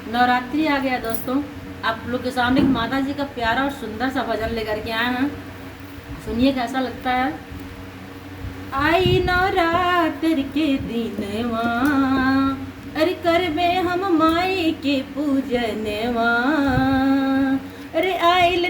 नवरात्रि आ गया दोस्तों। आप लोग के सामने एक माता जी का प्यारा और सुंदर सा भजन लेकर के आए हैं। सुनिए कैसा लगता है। आई नवरात्र के दिनवा, अरे करबे हम माई के पूजनवा। अरे आइल